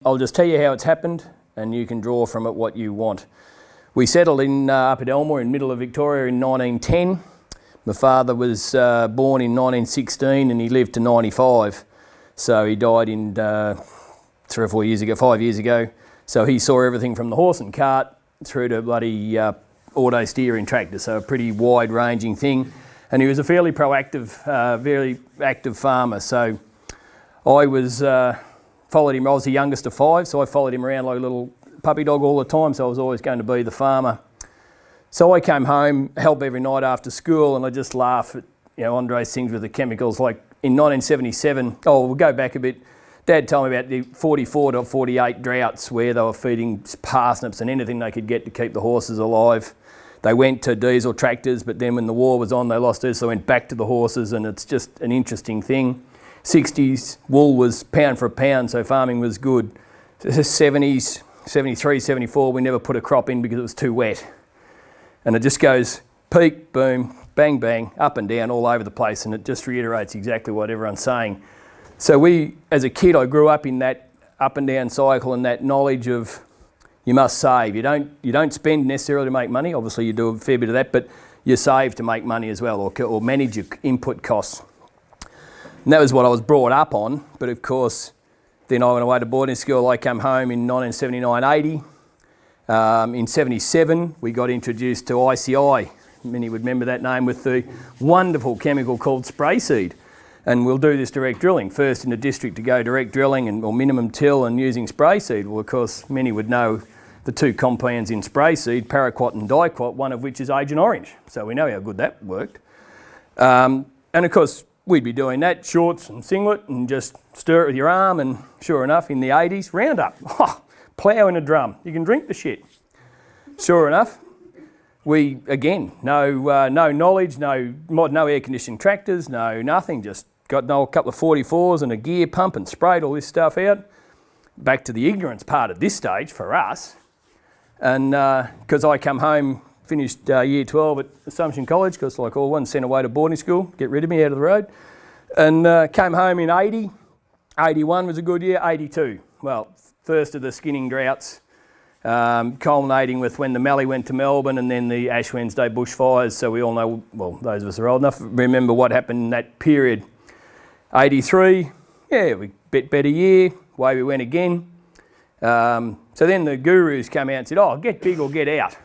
I'll just tell you how it's happened and you can draw from it what you want. We settled in up at Elmore in middle of Victoria in 1910. My father was born in 1916 and he lived to 95. So he died in 3 or 4 years ago, 5 years ago. So he saw everything from the horse and cart through to bloody auto steering tractor, so a pretty wide ranging thing. And he was a fairly proactive, very active farmer. So I followed him. I was the youngest of 5, so I followed him around like a little puppy dog all the time, so I was always going to be the farmer. So I came home, help every night after school, and I just laugh at Andre's things with the chemicals. Like in 1977, we'll go back a bit, Dad told me about the 44 to 48 droughts where they were feeding parsnips and anything they could get to keep the horses alive. They went to diesel tractors, but then when the war was on, they lost it, so they went back to the horses, and it's just an interesting thing. 60s, wool was pound for a pound, so farming was good. 70s, 73, 74, we never put a crop in because it was too wet. And it just goes peak, boom, bang, bang, up and down all over the place, and it just reiterates exactly what everyone's saying. So as a kid, I grew up in that up and down cycle and that knowledge of you must save. You don't spend necessarily to make money. Obviously, you do a fair bit of that, but you save to make money as well, or manage your input costs. And that was what I was brought up on. But of course, then I went away to boarding school. I came home in 1979-80. In 77, we got introduced to ICI. Many would remember that name, with the wonderful chemical called spray seed. And we'll do this direct drilling, first in the district to go direct drilling or minimum till and using spray seed. Well, of course, many would know the 2 compounds in spray seed, paraquat and diquat, one of which is Agent Orange. So we know how good that worked. And of course, we'd be doing that, shorts and singlet, and just stir it with your arm, and sure enough, in the 80s, Roundup, plough in a drum. You can drink the shit. Sure enough, we, again, no knowledge, no air-conditioned tractors, no nothing, just got a couple of 44s and a gear pump and sprayed all this stuff out. Back to the ignorance part at this stage for us. And because I come home, finished year 12 at Assumption College, because like all one, sent away to boarding school, get rid of me out of the road. And came home in 80. 81 was a good year, 82. Well, first of the skinning droughts, culminating with when the Mallee went to Melbourne and then the Ash Wednesday bushfires. So we all know, well, those of us who are old enough remember what happened in that period. 83, yeah, we bit better year, away we went again. So then the gurus came out and said, get big or get out.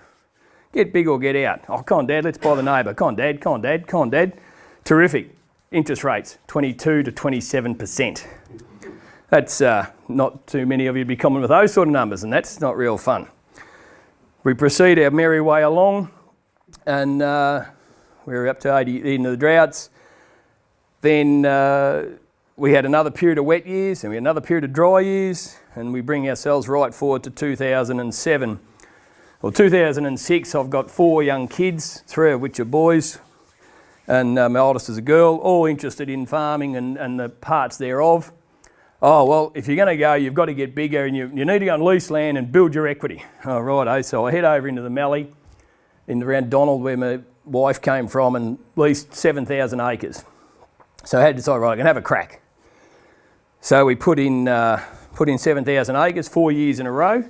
Get big or get out. Oh, come on, Dad, let's buy the neighbour. Come on, Dad, come on, Dad, come on, Dad. Terrific. Interest rates, 22 to 27%. That's not too many of you would be common with those sort of numbers, and that's not real fun. We proceed our merry way along, and we're up to 80 in the droughts. Then we had another period of wet years, and we had another period of dry years, and we bring ourselves right forward to 2007. Well, 2006, I've got 4 young kids, 3 of which are boys, and my oldest is a girl, all interested in farming and the parts thereof. Oh, well, if you're going to go, you've got to get bigger, and you need to go on lease land and build your equity. Oh, righto. So I head over into the Mallee, around Donald, where my wife came from, and leased 7,000 acres. So I had to decide, right, I'm going to have a crack. So we put in 7,000 acres, 4 years in a row.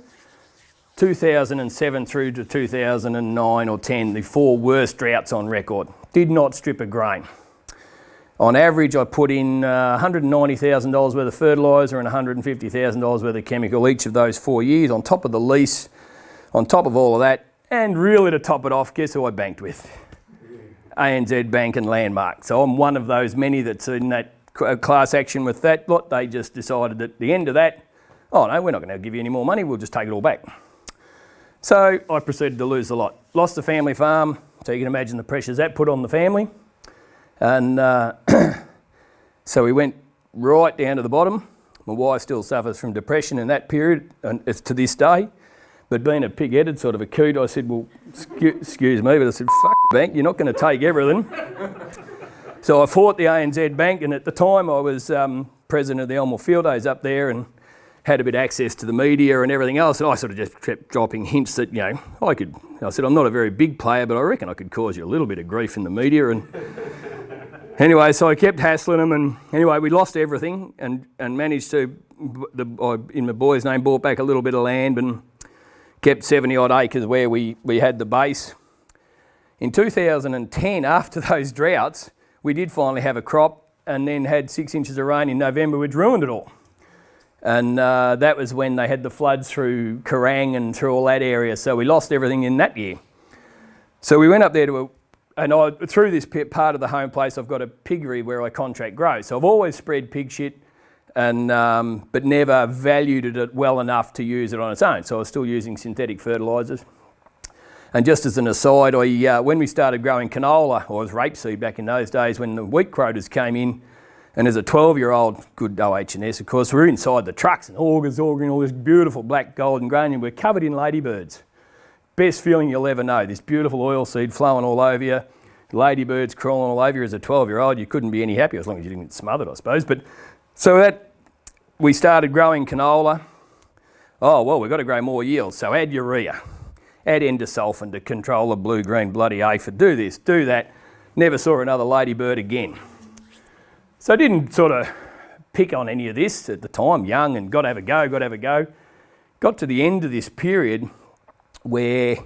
2007 through to 2009 or 10, the 4 worst droughts on record. Did not strip a grain. On average, I put in $190,000 worth of fertiliser and $150,000 worth of chemical each of those 4 years, on top of the lease, on top of all of that. And really, to top it off, guess who I banked with? ANZ Bank and Landmark. So I'm one of those many that's in that class action with that lot. They just decided at the end of that, oh no, we're not going to give you any more money, we'll just take it all back. So I proceeded to lose a lot. Lost the family farm, so you can imagine the pressures that put on the family. And so we went right down to the bottom. My wife still suffers from depression in that period, and it's to this day. But being a pig-headed sort of a coot, I said, well, excuse me, but I said, fuck the bank, you're not going to take everything. So I fought the ANZ Bank, and at the time I was president of the Elmore Field Days up there and had a bit of access to the media and everything else, and I sort of just kept dropping hints that, I said, I'm not a very big player, but I reckon I could cause you a little bit of grief in the media. And anyway, so I kept hassling them, and anyway, we lost everything and managed to in my boy's name, bought back a little bit of land and kept 70 odd acres where we had the base. In 2010, after those droughts, we did finally have a crop and then had 6 inches of rain in November, which ruined it all. And that was when they had the floods through Kerrang and through all that area, so we lost everything in that year. So we went up there through this part of the home place, I've got a piggery where I contract grow. So I've always spread pig shit, and but never valued it well enough to use it on its own. So I was still using synthetic fertilisers. And just as an aside, when we started growing canola, or it was rapeseed back in those days, when the wheat quotas came in, and as a 12-year-old, good OH&S, of course, we were inside the trucks and augering all this beautiful black golden grain, and we're covered in ladybirds. Best feeling you'll ever know. This beautiful oilseed flowing all over you, ladybirds crawling all over you. As a 12-year-old, you couldn't be any happier, as long as you didn't get smothered, I suppose. But so we started growing canola. Oh, well, we've got to grow more yields. So add urea, add endosulfan to control the blue-green bloody aphid. Do this, do that. Never saw another ladybird again. So I didn't sort of pick on any of this at the time, young and got to have a go. Got to the end of this period where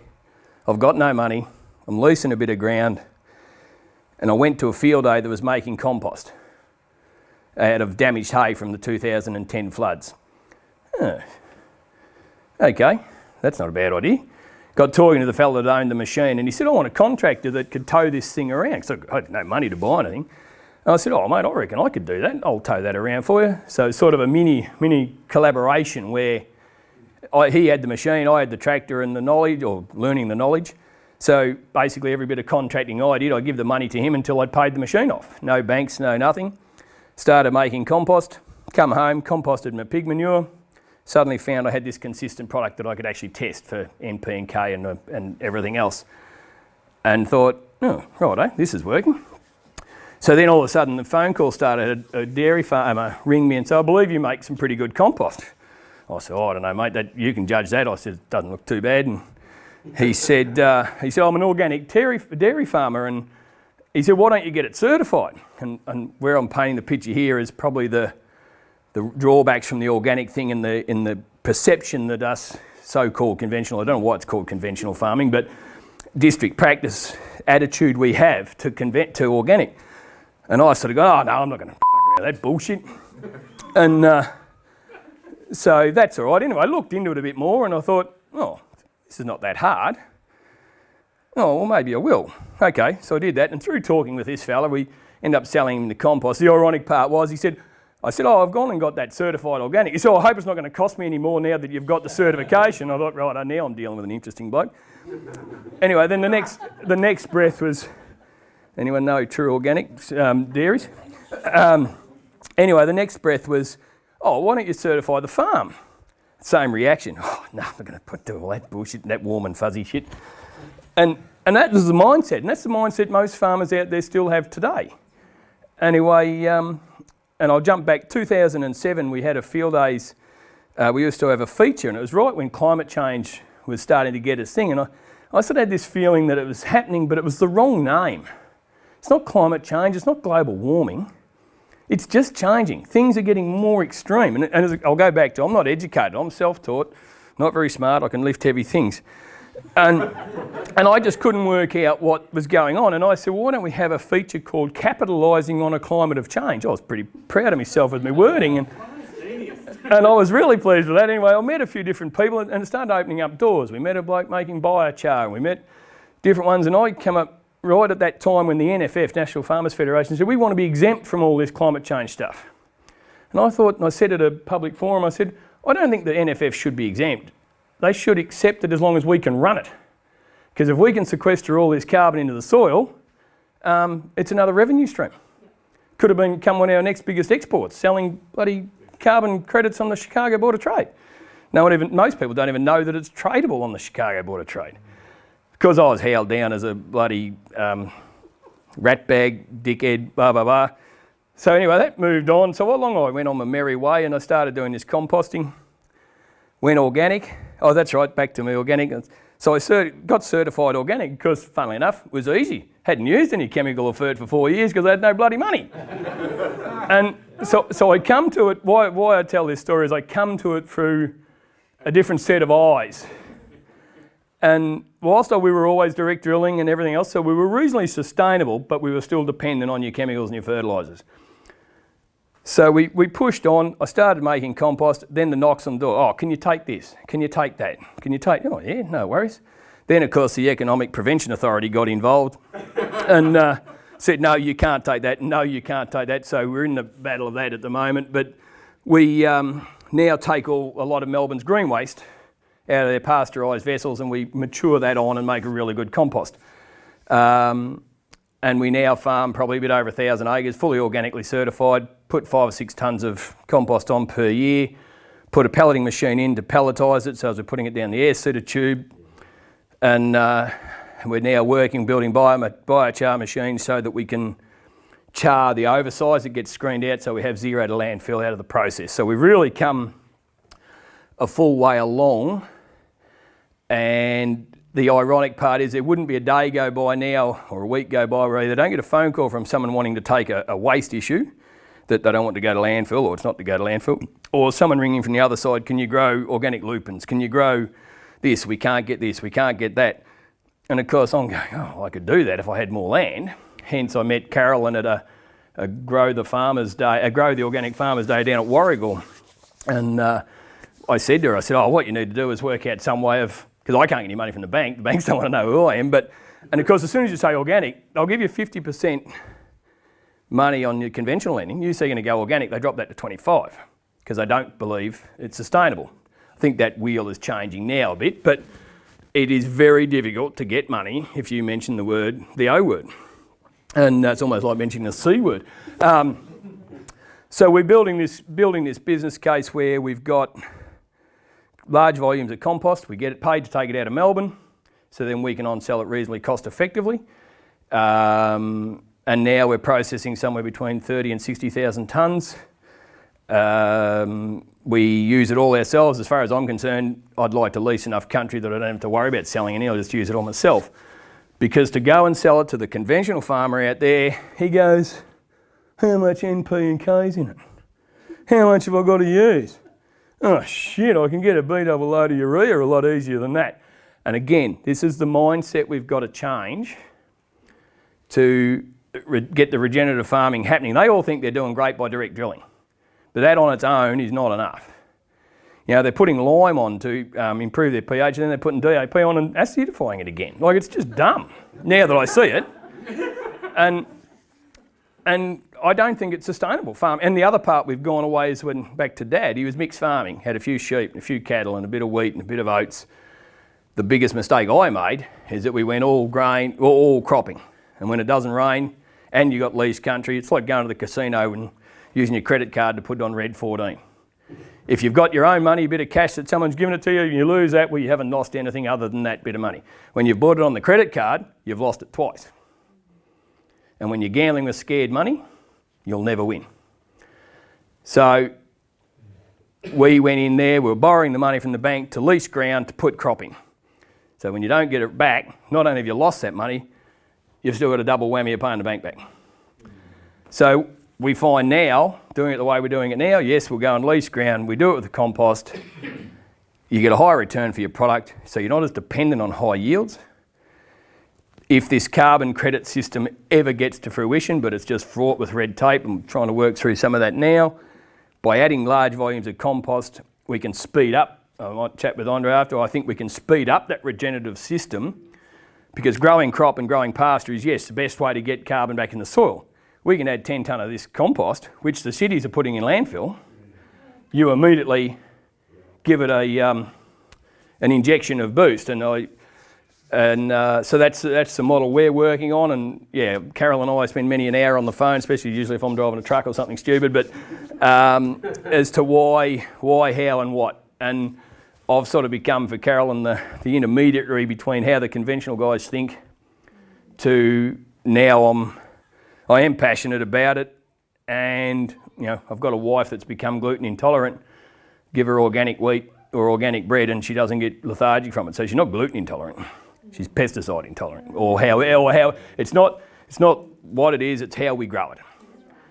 I've got no money, I'm leasing a bit of ground, and I went to a field day that was making compost out of damaged hay from the 2010 floods. Okay, that's not a bad idea. Got talking to the fellow that owned the machine, and he said, I want a contractor that could tow this thing around, because I had no money to buy anything. And I said, oh mate, I reckon I could do that. I'll tow that around for you. So it's sort of a mini collaboration where he had the machine, I had the tractor and the knowledge, or learning the knowledge. So basically every bit of contracting I did, I'd give the money to him until I'd paid the machine off. No banks, no nothing. Started making compost, come home, composted my pig manure. Suddenly found I had this consistent product that I could actually test for NP and K and everything else. And thought, oh, righto, this is working. So then all of a sudden the phone call started. A dairy farmer ring me and said, I believe you make some pretty good compost. I said, oh, I don't know, mate, you can judge that. I said, it doesn't look too bad. And he said, I'm an organic dairy farmer. And he said, why don't you get it certified? And where I'm painting the picture here is probably the drawbacks from the organic thing in the perception that us so-called conventional, I don't know why it's called conventional farming, but district practice attitude we have to organic. And I sort of go, oh no, I'm not going to fuck around that bullshit. And so that's all right. Anyway, I looked into it a bit more and I thought, oh, this is not that hard. Oh, well, maybe I will. Okay, so I did that. And through talking with this fella, we ended up selling him the compost. The ironic part was, I said, oh, I've gone and got that certified organic. He said, oh, I hope it's not going to cost me any more now that you've got the certification. I thought, right, now I'm dealing with an interesting bloke. Anyway, then the next breath was, anyone know true organic dairies? Anyway, the next breath was, oh, why don't you certify the farm? Same reaction. Oh, no, I'm not going to do all that bullshit, that warm and fuzzy shit. And that was the mindset, and that's the mindset most farmers out there still have today. Anyway, and I'll jump back, 2007, we had a field days, we used to have a feature, and it was right when climate change was starting to get its thing, and I sort of had this feeling that it was happening, but it was the wrong name. It's not climate change, it's not global warming. It's just changing. Things are getting more extreme. And as I'll go back to, I'm not educated, I'm self-taught, not very smart, I can lift heavy things. And I just couldn't work out what was going on. And I said, well, why don't we have a feature called Capitalising on a Climate of Change? I was pretty proud of myself with my wording. And I was really pleased with that. Anyway, I met a few different people and it started opening up doors. We met a bloke making biochar and we met different ones. And I came up right at that time when the NFF, National Farmers Federation, said, we want to be exempt from all this climate change stuff. And I thought, and I said at a public forum, I said, I don't think the NFF should be exempt. They should accept it as long as we can run it. Because if we can sequester all this carbon into the soil, it's another revenue stream. Could have become one of our next biggest exports, selling bloody carbon credits on the Chicago Board of Trade. Most people don't even know that it's tradable on the Chicago Board of Trade. Because I was held down as a bloody ratbag, dickhead, blah, blah, blah. So anyway, that moved on. So along I went on my merry way and I started doing this composting. Went organic. Oh, that's right, back to my organic. So I got certified organic because, funnily enough, it was easy. Hadn't used any chemical or fert for 4 years because I had no bloody money. And so I come to it, why I tell this story is I come to it through a different set of eyes. And whilst we were always direct drilling and everything else, so we were reasonably sustainable, but we were still dependent on your chemicals and your fertilisers. So we pushed on. I started making compost, then the knocks on the door. Oh, can you take this? Can you take that? Can you take... Oh, yeah, no worries. Then, of course, the Economic Prevention Authority got involved and said, no, you can't take that. No, you can't take that. So we're in the battle of that at the moment. But we now take a lot of Melbourne's green waste out of their pasteurised vessels and we mature that on and make a really good compost. And we now farm probably a bit over 1,000 acres, fully organically certified, put 5 or 6 tonnes of compost on per year, put a pelleting machine in to pelletise it, so as we're putting it down the air-seater tube, and we're now working, building biochar machines so that we can char the oversize. It gets screened out so we have zero to landfill out of the process. So we've really come a full way along, and the ironic part is there wouldn't be a day go by now or a week go by where they don't get a phone call from someone wanting to take a waste issue that they don't want to go to landfill or it's not to go to landfill, or someone ringing from the other side, can you grow organic lupins? Can you grow this? We can't get this, we can't get that. And of course I'm going, oh, I could do that if I had more land. Hence I met Carolyn at a Grow the Organic Farmers Day down at Warragul. And I said to her, oh, what you need to do is work out some way of, because I can't get any money from the banks don't want to know who I am, and of course as soon as you say organic, they'll give you 50% money on your conventional lending. You say you're going to go organic, they drop that to 25 because they don't believe it's sustainable. I think that wheel is changing now a bit, but it is very difficult to get money if you mention the O word. And it's almost like mentioning the C word. So we're building this business case where we've got large volumes of compost. We get it paid to take it out of Melbourne, so then we can on-sell it reasonably cost effectively. And now we're processing somewhere between 30 and 60,000 tonnes. We use it all ourselves. As far as I'm concerned, I'd like to lease enough country that I don't have to worry about selling any. I'll just use it all myself. Because to go and sell it to the conventional farmer out there, he goes, how much NP and K's in it? How much have I got to use? Oh shit, I can get a B-double load of urea a lot easier than that. And again, this is the mindset we've got to change to get the regenerative farming happening. They all think they're doing great by direct drilling, but that on its own is not enough. You know, they're putting lime on to improve their pH, and then they're putting DAP on and acidifying it again. Like, it's just dumb now that I see it. And I don't think it's sustainable farm. And the other part we've gone away is when, back to Dad, he was mixed farming, had a few sheep, a few cattle and a bit of wheat and a bit of oats. The biggest mistake I made is that we went all grain, or all cropping. And when it doesn't rain and you've got lease country, it's like going to the casino and using your credit card to put it on red 14. If you've got your own money, a bit of cash that someone's given it to you, and you lose that, well, you haven't lost anything other than that bit of money. When you've bought it on the credit card, you've lost it twice. And when you're gambling with scared money, you'll never win. So we went in there, we were borrowing the money from the bank to lease ground to put cropping. So when you don't get it back, not only have you lost that money, you've still got a double whammy of paying the bank back. So we find now, doing it the way we're doing it now, yes, we'll go and lease ground, we do it with the compost, you get a higher return for your product, so you're not as dependent on high yields. If this carbon credit system ever gets to fruition, but it's just fraught with red tape, I'm trying to work through some of that now, by adding large volumes of compost, we can speed up, I might chat with Andre after, I think we can speed up that regenerative system, because growing crop and growing pasture is, yes, the best way to get carbon back in the soil. We can add 10 tonne of this compost, which the cities are putting in landfill. You immediately give it an injection of boost, so that's the model we're working on. And yeah, Carol and I spend many an hour on the phone, especially usually if I'm driving a truck or something stupid, but as to why, how, and what. And I've sort of become for Carolyn the intermediary between how the conventional guys think to now I am passionate about it, and you know, I've got a wife that's become gluten intolerant. Give her organic wheat or organic bread and she doesn't get lethargic from it. So she's not gluten intolerant. She's pesticide intolerant, or how it's not what it is. It's how we grow it.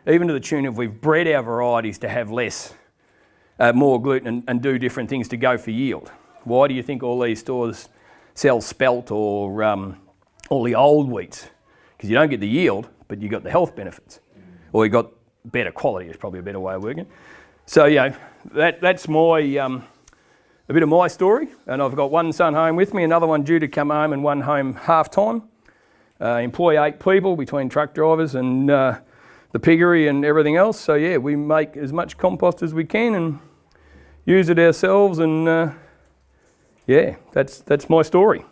Even to the tune of we've bred our varieties to have more gluten and do different things to go for yield. Why do you think all these stores sell spelt or all the old wheats? Because you don't get the yield, but you got the health benefits, or you got better quality. Is probably a better way of working. So that's my. A bit of my story, and I've got one son home with me, another one due to come home, and one home half-time. Employ 8 people between truck drivers and the piggery and everything else. So yeah, we make as much compost as we can and use it ourselves, and yeah, that's my story.